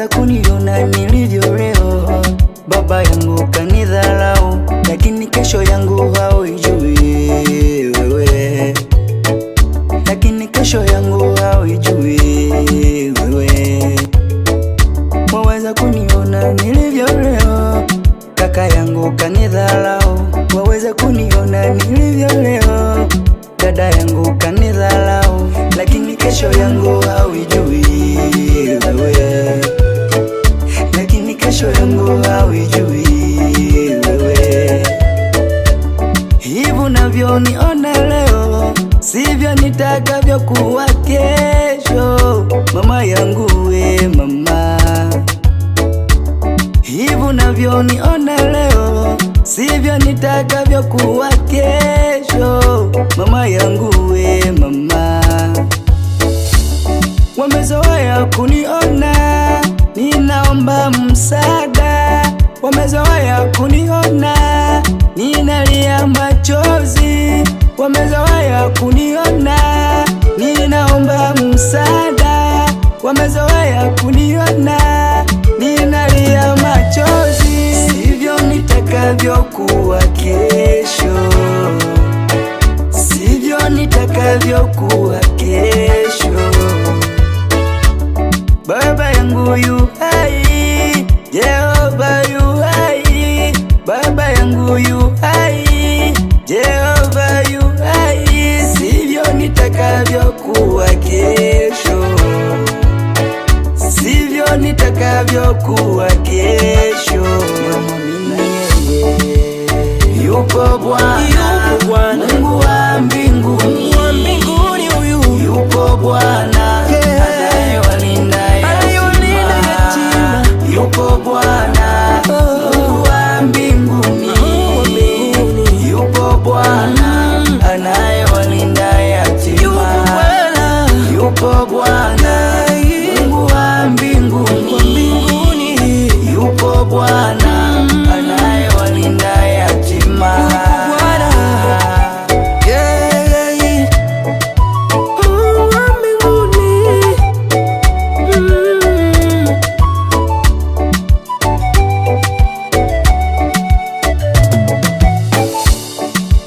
waweza kuniona nilivyo leo. Baba yangu kanidharau, lakini kesho yangu haujui wewe, lakini kesho yangu haujui wewe. Waweza kuniona nilivyo leo, kaka yangu kanidharau. Waweza kuniona nilivyo leo, dada yangu kanidharau, lakini kesho yangu haujui wewe, lakini kesho yangu haujui wewe. Hivi unavyoniona leo sivyo nitakavyokuwa kesho, mama yangu we mama. Hivi unavyoniona leo sivyo nitakavyokuwa kesho, mama yangu we mama. Wamezoea kuniona ninaomba msaada, wamezoea kuniona ninalia machozi, wamezoea kuniona ninaomba msaada, wamezoea kuniona ninalia machozi. Sivyo nitakavyokuwa kesho, sivyo nitakavyokuwa kesho. Baba yangu yu hai, Jehova yu hai, baba yangu yu hai, Jehova yu hai. Sivyo nitakavyokuwa kesho, sivyo nitakavyokuwa kesho. Yupo Bwana, Mungu wa mbinguni, yupo Bwana anayewalinda yatima. Yupo Bwana, Mungu wa mbinguni, yupo Bwana anayewalinda yatima. Yupo Bwana, Mungu wa mbinguni, yupo Bwana anayewalinda yatima.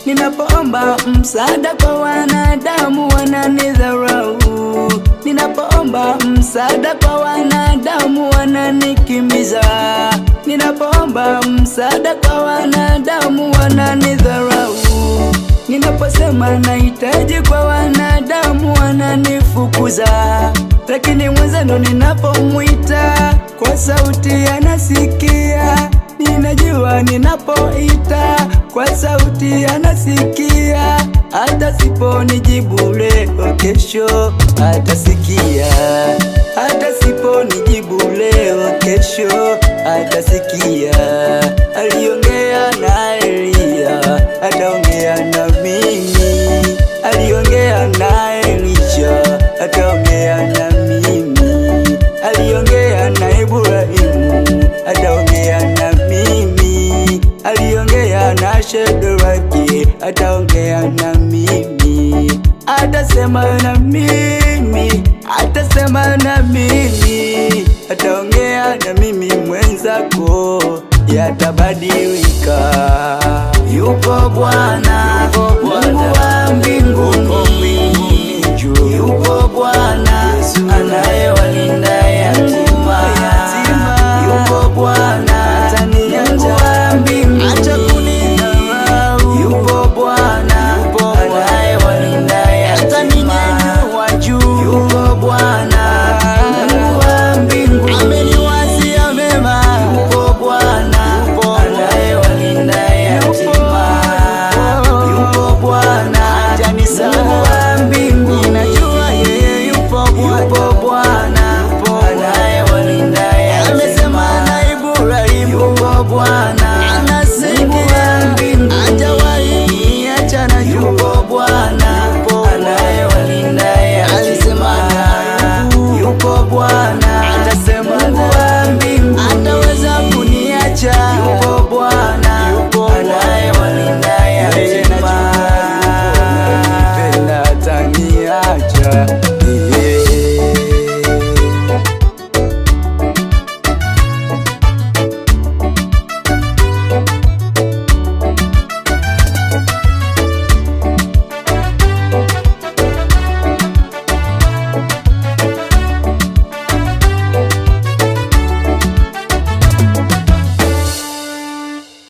Ninapoomba msaada kwa wanadamu wananidharau, ninapoomba msaada kwa wanadamu wananikimbiza, ninapoomba msaada kwa wanadamu wananidharau, ninaposema nahitaji kwa wanadamu wananifukuza. Lakini mwenzenu ninapomwita kwa sauti anasikia, ninajua ninapoita kwa sauti anasikia. Hata siponijibu leo, kesho atasikia. Hata siponijibu leo, kesho atasikia. Aliongea na Elia, ataongea na mimi. Aliongea na Elisha, ataongea na mimi. Aliongea na Ibrahimu, ataongea na mimi. Aliongea na Shadraki, ataongea na mimi. Atasema na mimi, atasema na mimi. Ataongea na mimi mwenzako, yatabadilika. Yupo Bwana, Mungu wa mbinguni, yupo Bwana anayewalinda yatima. Yupo Bwana, Mungu wa mbinguni, yupo Bwana anayewalinda yatima. Yupo Bwana, Mungu wa mbinguni, ameniwazia mema. Yupo Bwana anayewalinda yatima. Yupo Bwana, Mungu wa mbinguni, najua yeye yupo Bwana anayewalinda yatima. Amesema na Ibrahimu, yupo Bwana anasikia, hajawahi niacha. Na yupo Bwana anayewalinda yatima. Alisema na yupo Bwana, atasema Mungu wa mbinguni ataweza kuniacha. Yupo Bwana anayewalinda yatima. Penda ataniacha.